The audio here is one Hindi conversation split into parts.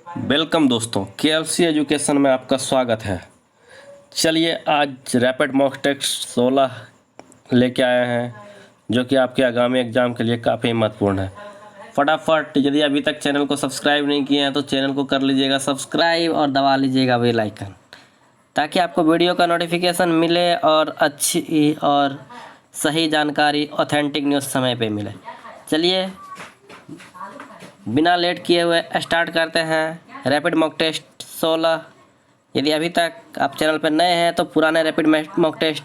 वेलकम दोस्तों, केएलसी एजुकेशन में आपका स्वागत है। चलिए आज रैपिड मॉक टेस्ट 16 लेके आए हैं जो कि आपके आगामी एग्ज़ाम के लिए काफ़ी महत्वपूर्ण है। फटाफट यदि अभी तक चैनल को सब्सक्राइब नहीं किए हैं तो चैनल को कर लीजिएगा सब्सक्राइब और दबा लीजिएगा बेल आइकन, ताकि आपको वीडियो का नोटिफिकेशन मिले और अच्छी और सही जानकारी ऑथेंटिक न्यूज़ समय पे मिले। चलिए बिना लेट किए हुए स्टार्ट करते हैं रैपिड मॉक टेस्ट 16। यदि अभी तक आप चैनल पर नए हैं तो पुराने rapid mock test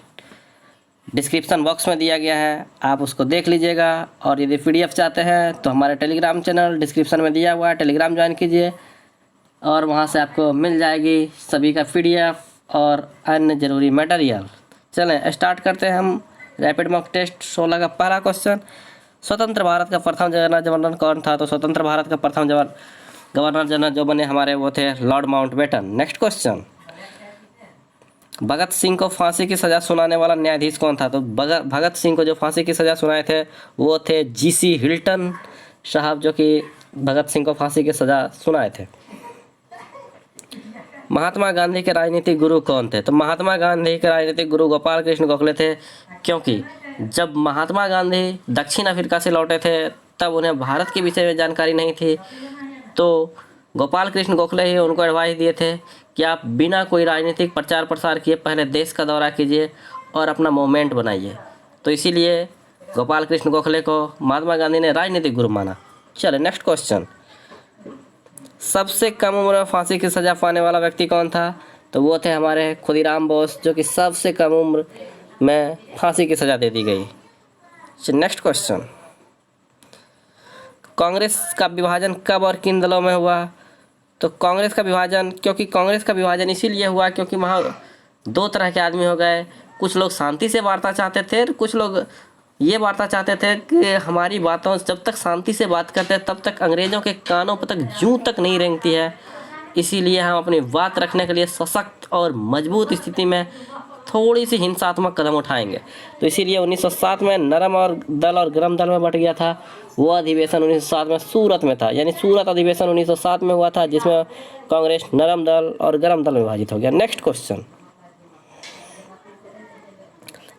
description box में दिया गया है, आप उसको देख लीजिएगा। और यदि पीडीएफ चाहते हैं तो हमारे टेलीग्राम चैनल डिस्क्रिप्शन में दिया हुआ है, टेलीग्राम ज्वाइन कीजिए और वहां से आपको मिल जाएगी सभी का पीडीएफ और अन्य ज़रूरी मटेरियल। चलें स्टार्ट करते हैं हम रैपिड मॉक टेस्ट 16 का पहला क्वेश्चन। स्वतंत्र भारत का प्रथम गवर्नर कौन था? तो स्वतंत्र भारत का प्रथम गवर्नर जनरल जो बने हमारे वो थे Lord Mountbatten. Next question, Bhagat Singh को फांसी की सज़ा सुनाने वाला न्यायाधीश कौन था? तो भगत सिंह को जो फांसी की सज़ा सुनाए थे वो थे जीसी हिल्टन साहब, जो कि भगत सिंह को फांसी की सज़ा सुनाए थे। महात्मा गांधी के राजनीतिक गुरु कौन थे? तो महात्मा गांधी के राजनीतिक गुरु गोपाल कृष्ण गोखले थे, क्योंकि जब महात्मा गांधी दक्षिण अफ्रीका से लौटे थे तब उन्हें भारत के विषय में जानकारी नहीं थी, तो गोपाल कृष्ण गोखले ही उनको एडवाइस दिए थे कि आप बिना कोई राजनीतिक प्रचार प्रसार किए पहले देश का दौरा कीजिए और अपना मूवमेंट बनाइए। तो इसीलिए गोपाल कृष्ण गोखले को महात्मा गांधी ने राजनीतिक गुरु माना। चले नेक्स्ट क्वेश्चन, सबसे कम उम्र में फांसी की सज़ा पाने वाला व्यक्ति कौन था? तो वो थे हमारे खुदीराम बोस, जो कि सबसे कम उम्र में फांसी की सज़ा दे दी गई। नेक्स्ट क्वेश्चन, कांग्रेस का विभाजन कब और किन दलों में हुआ? तो कांग्रेस का विभाजन इसीलिए हुआ क्योंकि वहाँ दो तरह के आदमी हो गए। कुछ लोग शांति से वार्ता चाहते थे, कुछ लोग ये वार्ता चाहते थे कि हमारी बातों जब तक शांति से बात करते हैं तब तक अंग्रेज़ों के कानों पर तक जूं तक नहीं रेंगती है, इसीलिए हम अपनी बात रखने के लिए सशक्त और मजबूत स्थिति में थोड़ी सी हिंसात्मक कदम उठाएंगे। तो इसीलिए 1907 में नरम और दल और गरम दल में बट गया था। वो अधिवेशन 1907 में सूरत में था, यानी सूरत अधिवेशन 1907 में हुआ था, जिसमें कांग्रेस नरम दल और गरम दल में विभाजित हो गया। नेक्स्ट क्वेश्चन,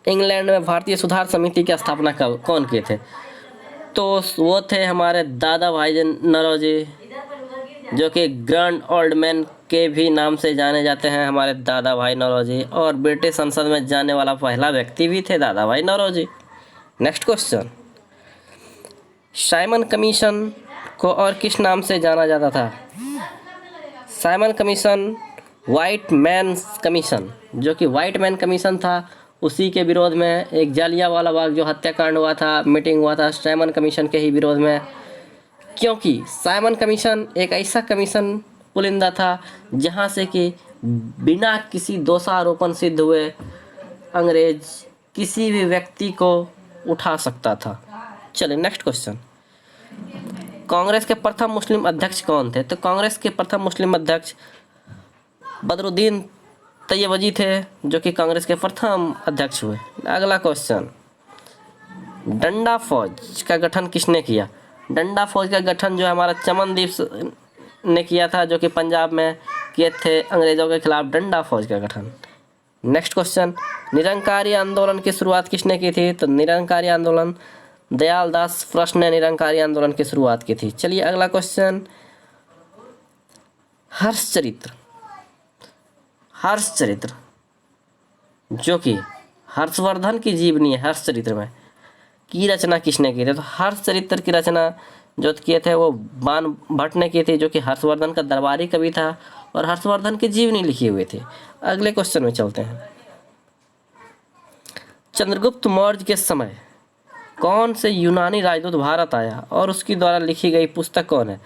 इंग्लैंड में भारतीय सुधार समिति की स्थापना कौन किए थे? तो वो थे हमारे दादा भाई नौरोजी, जो कि ग्रैंड ओल्ड मैन के भी नाम से जाने जाते हैं हमारे दादा भाई नौरोजी, और ब्रिटिश संसद में जाने वाला पहला व्यक्ति भी थे Dadabhai Naoroji. Next question, Simon commission को और किस नाम से जाना जाता था? Simon commission white man commission, जो कि वाइट मैन कमीशन था, उसी के विरोध में एक जालियांवाला बाग जो हत्याकांड हुआ था, मीटिंग हुआ था साइमन कमीशन के ही विरोध में, क्योंकि साइमन कमीशन एक ऐसा कमीशन पुलिंदा था जहां से कि बिना किसी दोषारोपण सिद्ध हुए अंग्रेज किसी भी व्यक्ति को उठा सकता था। चलिए नेक्स्ट क्वेश्चन, कांग्रेस के प्रथम मुस्लिम अध्यक्ष कौन थे? तो कांग्रेस के प्रथम मुस्लिम अध्यक्ष बदरुद्दीन तैयबजी थे, जो कि कांग्रेस के प्रथम अध्यक्ष हुए। अगला क्वेश्चन, डंडा फौज का गठन किसने किया? डंडा फौज का गठन जो हमारा चमनदीप ने किया था, जो कि पंजाब में किए थे अंग्रेजों के खिलाफ डंडा फौज का गठन। नेक्स्ट क्वेश्चन, निरंकारी आंदोलन की शुरुआत किसने की थी? तो निरंकारी आंदोलन दयाल दास फर्स्ट ने निरंकारी आंदोलन की शुरुआत की थी। चलिए अगला क्वेश्चन, हर्षचरित्र जो कि हर्षवर्धन की जीवनी है, हर्षचरित्र में की रचना किसने की थी? तो हर्षचरित्र की रचना जो किए थे वो बाण भट्ट ने की थी, जो कि हर्षवर्धन का दरबारी कवि था और हर्षवर्धन की जीवनी लिखी हुई थी। अगले क्वेश्चन में चलते हैं, चंद्रगुप्त मौर्य के समय कौन से यूनानी राजदूत भारत आया और उसकी द्वारा लिखी गई पुस्तक कौन है?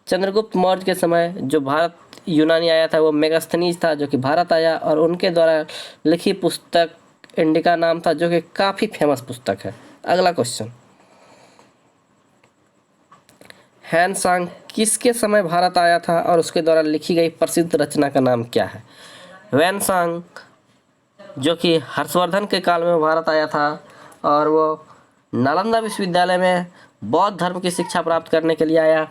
चंद्रगुप्त मौर्य के समय जो भारत यूनानी आया था वो मेगास्थनीज था, जो कि भारत आया और उनके द्वारा लिखी पुस्तक इंडिका नाम था, जो कि काफ़ी फेमस पुस्तक है। अगला क्वेश्चन, हैनसांग किसके समय भारत आया था और उसके द्वारा लिखी गई प्रसिद्ध रचना का नाम क्या है? वैनसांग जो कि हर्षवर्धन के काल में भारत आया था और वो नालंदा विश्वविद्यालय में बौद्ध धर्म की शिक्षा प्राप्त करने के लिए आया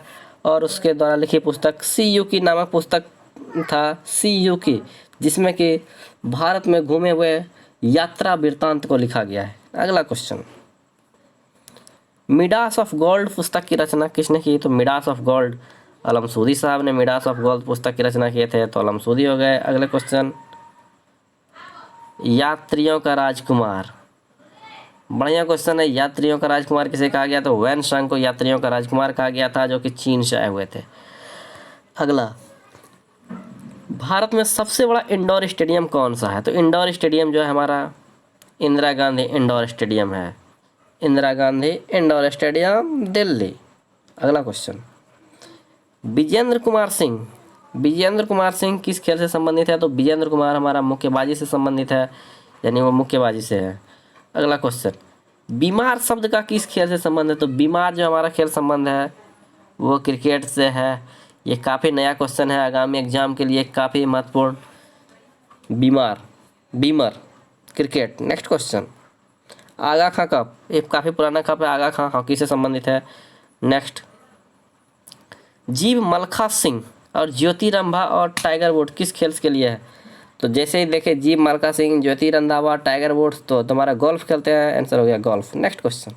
और उसके द्वारा लिखी पुस्तक CUK नामक पुस्तक था, CUK, जिसमें कि भारत में घूमे हुए यात्रा वृत्तांत को लिखा गया है। अगला क्वेश्चन, मिडास ऑफ गोल्ड पुस्तक की रचना किसने की? तो मिडास ऑफ गोल्ड अलमसूदी साहब ने मिडास ऑफ गोल्ड पुस्तक की रचना किए थे, तो अलमसूदी हो गए। अगले क्वेश्चन, यात्रियों का राजकुमार, बढ़िया क्वेश्चन है। यात्रियों का राजकुमार किसे कहा गया? तो वैन सांग को यात्रियों का राजकुमार कहा गया था, जो कि चीन से आए हुए थे। अगला, भारत में सबसे बड़ा इंडोर स्टेडियम कौन सा है? तो इंडोर स्टेडियम जो है हमारा इंदिरा गांधी इंडोर स्टेडियम है, इंदिरा गांधी इंडोर स्टेडियम, दिल्ली। अगला क्वेश्चन, विजेंद्र कुमार सिंह, विजेंद्र कुमार सिंह किस खेल से संबंधित है? तो विजेंद्र कुमार हमारा मुक्केबाजी से संबंधित है, यानी वो मुक्केबाजी से है। अगला क्वेश्चन, बीमार शब्द का किस खेल से संबंध है? तो बीमार जो हमारा खेल संबंध है वो क्रिकेट से है। ये काफ़ी नया क्वेश्चन है, आगामी एग्जाम के लिए काफ़ी महत्वपूर्ण। बीमार, बीमर, क्रिकेट। नेक्स्ट क्वेश्चन, आगा खां कप, एक काफ़ी पुराना कप है, आगा खां हॉकी से संबंधित है। नेक्स्ट, जीव मलखा सिंह और ज्योति रंभा और टाइगर वुड किस खेल के लिए है? तो जैसे ही देखे जीव मलखा सिंह, ज्योति रंधावा, टाइगर वुड्स, तो तुम्हारा गोल्फ खेलते हैं, आंसर हो गया golf. Next question,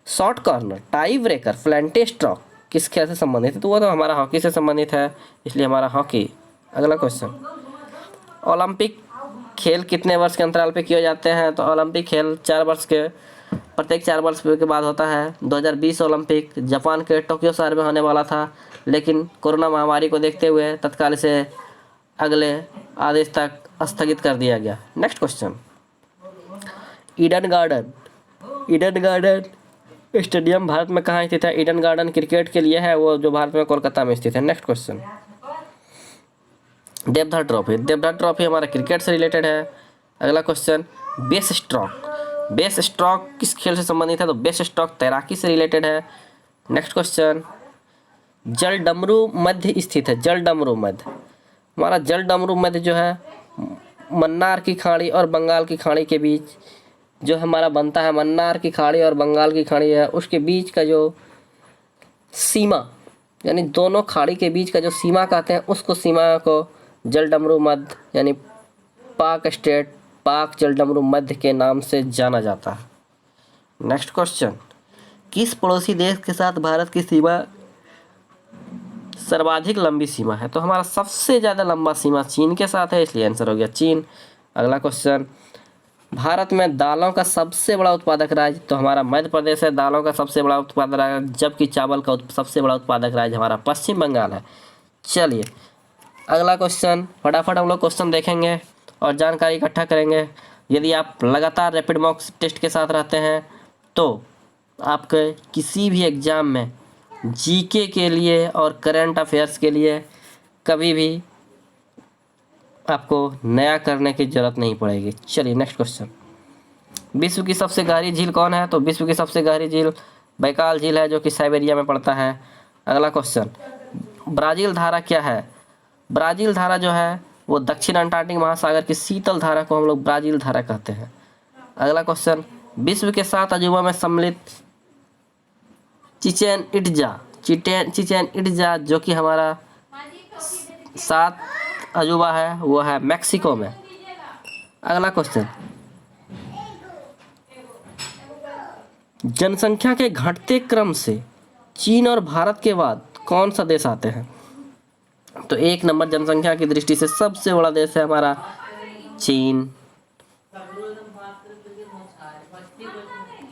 short corner, tie breaker, फ्लैंटे स्ट्रोक किस खेल से संबंधित है? तो वो तो हमारा हॉकी से संबंधित है, इसलिए हमारा हॉकी। अगला क्वेश्चन, ओलंपिक खेल कितने वर्ष के अंतराल पे किए जाते हैं? तो ओलंपिक खेल 4 वर्ष के, प्रत्येक 4 वर्ष के बाद होता है। 2020 ओलंपिक जापान के टोक्यो शहर में होने वाला था, लेकिन कोरोना महामारी को देखते हुए तत्काल इसे अगले आदेश तक स्थगित कर दिया गया। Next question, Eden garden, Eden garden stadium Bharat में कहाँ स्थित है? ईडन गार्डन क्रिकेट के लिए है, वो जो भारत में कोलकाता में स्थित है। Next question, Deodhar trophy, Deodhar trophy हमारा क्रिकेट से रिलेटेड है। अगला क्वेश्चन, बेस स्ट्रोक, बेस स्ट्रोक किस खेल से संबंधित है? तो बेस स्ट्रोक तैराकी से रिलेटेड है। नेक्स्ट क्वेश्चन, जल डमरू मध्य स्थित है, जल डमरू मध्य, हमारा जल डमरू मध्य जो है मन्नार की खाड़ी और बंगाल की खाड़ी के बीच जो हमारा बनता है, मन्नार की खाड़ी और बंगाल की खाड़ी है, उसके बीच का जो सीमा, यानी दोनों खाड़ी के बीच का जो सीमा कहते हैं, उसको सीमा को जल डमरू मध्य यानी पाक स्टेट, पाक जल डमरू मध्य के नाम से जाना जाता है। नेक्स्ट क्वेश्चन, किस पड़ोसी देश के साथ भारत की सीमा सर्वाधिक लंबी सीमा है? तो हमारा सबसे ज़्यादा लंबा सीमा चीन के साथ है, इसलिए आंसर हो गया चीन। अगला क्वेश्चन, भारत में दालों का सबसे बड़ा उत्पादक राज्य? तो हमारा मध्य प्रदेश है दालों का सबसे बड़ा उत्पादक राज्य, जबकि चावल का सबसे बड़ा उत्पादक राज्य हमारा पश्चिम बंगाल है। चलिए अगला क्वेश्चन, फटाफट हम लोग क्वेश्चन देखेंगे और जानकारी इकट्ठा करेंगे। यदि आप लगातार रैपिड मॉक टेस्ट के साथ रहते हैं तो आपके किसी भी एग्ज़ाम में जीके के लिए और करंट अफेयर्स के लिए कभी भी आपको नया करने की ज़रूरत नहीं पड़ेगी। चलिए नेक्स्ट क्वेश्चन, विश्व की सबसे गहरी झील कौन है? तो विश्व की सबसे गहरी झील बैकाल झील है, जो कि साइबेरिया में पड़ता है। अगला क्वेश्चन, ब्राज़ील धारा क्या है? ब्राज़ील धारा जो है वो दक्षिण अंटार्कटिक महासागर की शीतल धारा को हम लोग ब्राज़ील धारा कहते हैं। अगला क्वेश्चन, विश्व के 7 अजूबा में सम्मिलित चिचेन इट्जा जो कि हमारा 7 अजूबा है वो है मैक्सिको में। अगला क्वेश्चन, जनसंख्या के घटते क्रम से चीन और भारत के बाद कौन सा देश आते हैं? तो 1 नंबर जनसंख्या की दृष्टि से सबसे बड़ा देश है हमारा चीन,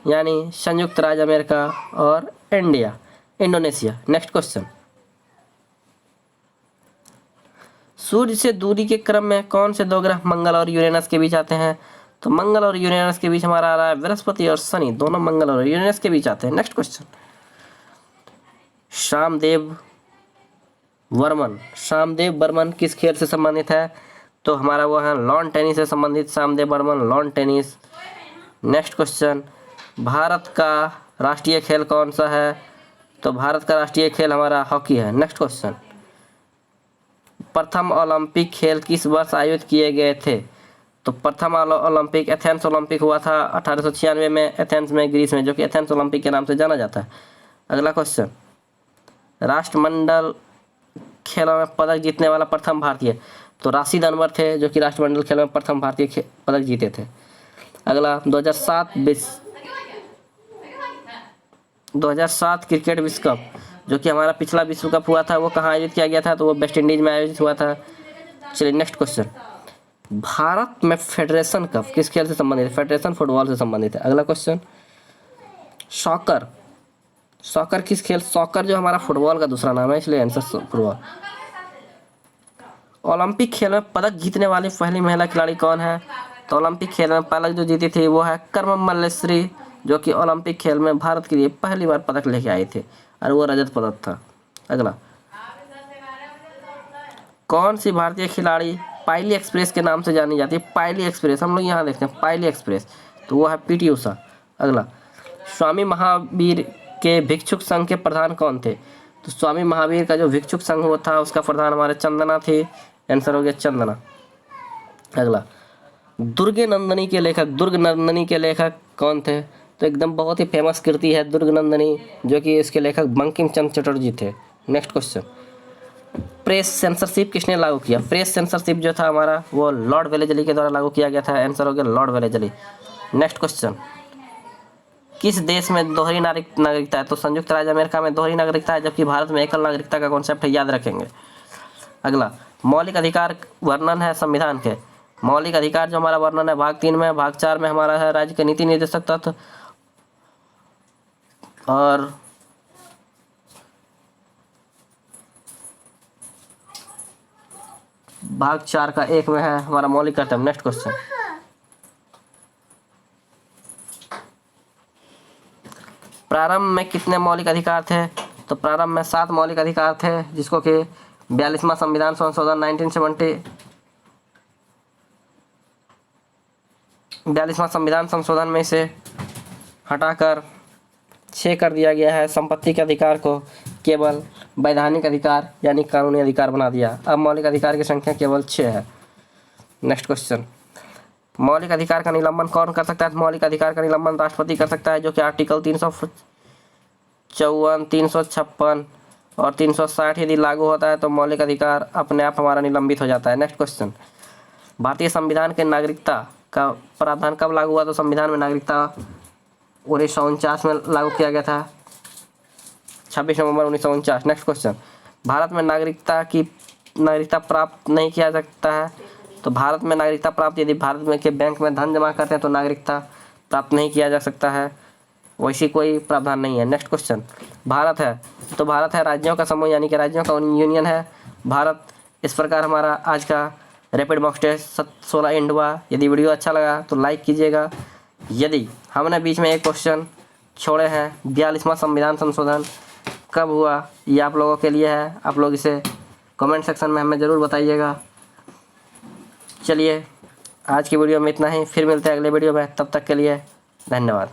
यानी संयुक्त राज्य अमेरिका और इंडोनेशिया। नेक्स्ट क्वेश्चन, सूर्य से दूरी के क्रम में कौन से 2 ग्रह मंगल और यूरेनस के बीच आते हैं? तो मंगल और यूरेनस के बीच हमारा आ रहा है बृहस्पति और शनि, दोनों मंगल और यूरेनस के बीच आते हैं। नेक्स्ट क्वेश्चन, श्यामदेव बर्मन किस खेल से संबंधित है? तो हमारा वो है लॉन टेनिस से संबंधित, Shyamdev Barman lawn tennis. Next question, Bharat का राष्ट्रीय खेल कौन सा है? तो भारत का राष्ट्रीय खेल हमारा हॉकी है। नेक्स्ट क्वेश्चन, प्रथम ओलंपिक खेल किस वर्ष आयोजित किए गए थे? तो प्रथम ओलंपिक एथेंस ओलंपिक हुआ था 1896 में एथेंस में, ग्रीस में, जो कि एथेंस ओलंपिक के नाम से जाना जाता है। अगला क्वेश्चन, राष्ट्रमंडल खेलों में पदक जीतने वाला प्रथम भारतीय, तो राशिद अनवर थे जो कि राष्ट्रमंडल खेलों में प्रथम भारतीय पदक जीते थे। अगला 2007 क्रिकेट विश्व कप, जो कि हमारा पिछला विश्व कप हुआ था वो कहाँ आयोजित किया गया था, तो वो वेस्ट इंडीज में आयोजित हुआ था। चलिए नेक्स्ट क्वेश्चन, भारत में फेडरेशन कप किस खेल से संबंधित है, फेडरेशन फुटबॉल से संबंधित है। अगला क्वेश्चन, सॉकर, सॉकर किस खेल, सॉकर जो हमारा फुटबॉल का दूसरा नाम है इसलिए आंसर फुटबॉल। ओलंपिक खेल में पदक जीतने वाली पहली महिला खिलाड़ी कौन है, तो ओलंपिक खेल में पदक जो जीती थी वो है कर्मम मल्लेश्वरी, जो कि ओलंपिक खेल में भारत के लिए पहली बार पदक लेके आई थी और वो रजत पदक था। अगला, कौन सी भारतीय खिलाड़ी पायली एक्सप्रेस के नाम से जानी जाती है, पायली एक्सप्रेस, हम लोग यहाँ देखते हैं पायली एक्सप्रेस, तो वो है पीटी उषा। अगला, स्वामी महावीर के भिक्षुक संघ के प्रधान कौन थे, तो स्वामी महावीर का जो भिक्षुक संघ वो था उसका प्रधान हमारे चंदना थी, आंसर हो गया चंदना। अगला, दुर्गनंदिनी के लेखक कौन थे, तो एकदम बहुत ही फेमस कृति है दुर्गनंदिनी, जो कि इसके लेखक बंकिम चंद्र चटर्जी थे। नेक्स्ट क्वेश्चन, प्रेस सेंसरशिप किसने लागू किया, प्रेस सेंसरशिप जो था हमारा वो लॉर्ड वेलेजली के द्वारा लागू किया गया था, आंसर हो गया लॉर्ड वेलेजली। नेक्स्ट क्वेश्चन, किस देश में दोहरी नागरिकता है, तो संयुक्त राज्य अमेरिका में दोहरी नागरिकता है, जबकि भारत में एकल नागरिकता का कॉन्सेप्ट है, याद रखेंगे। अगला, मौलिक अधिकार वर्णन है संविधान के, मौलिक अधिकार जो हमारा वर्णन है भाग 3 में, भाग 4 में हमारा है राज्य के नीति निर्देशक तत्व, और भाग 4 का 1 में है हमारा मौलिक कर्तव्य। नेक्स्ट क्वेश्चन, प्रारंभ में कितने मौलिक अधिकार थे, तो प्रारंभ में 7 मौलिक अधिकार थे, जिसको कि 42वां संविधान संशोधन 42वां संविधान संशोधन में से हटाकर 6 कर दिया गया है। संपत्ति के अधिकार को केवल वैधानिक अधिकार यानी कानूनी अधिकार बना दिया। अब मौलिक अधिकार की संख्या केवल 6 है। नेक्स्ट क्वेश्चन, मौलिक अधिकार का निलंबन कौन कर सकता है, मौलिक अधिकार का निलंबन राष्ट्रपति कर सकता है, जो कि आर्टिकल 354, 356 और 360 यदि लागू होता है तो मौलिक अधिकार अपने आप हमारा निलंबित हो जाता है। नेक्स्ट क्वेश्चन, भारतीय संविधान के नागरिकता का प्रावधान कब लागू हुआ, तो संविधान में नागरिकता 1949 में लागू किया गया था, 26 नवंबर 1949। नेक्स्ट क्वेश्चन, भारत में नागरिकता प्राप्त नहीं किया सकता है, तो भारत में नागरिकता प्राप्त यदि भारत में के बैंक में धन जमा करते हैं तो नागरिकता प्राप्त नहीं किया जा सकता है, वैसी कोई प्रावधान नहीं है। नेक्स्ट क्वेश्चन, भारत है तो भारत है राज्यों का समूह यानी कि राज्यों का यूनियन है भारत। इस प्रकार हमारा आज का रैपिड मॉक टेस्ट 16 एंड हुआ। यदि वीडियो अच्छा लगा तो लाइक कीजिएगा। यदि हमने बीच में एक क्वेश्चन छोड़े हैं, 42वां संविधान संशोधन कब हुआ, ये आप लोगों के लिए है, आप लोग इसे कमेंट सेक्शन में हमें ज़रूर बताइएगा। चलिए आज की वीडियो में इतना ही, फिर मिलते हैं अगले वीडियो में, तब तक के लिए धन्यवाद।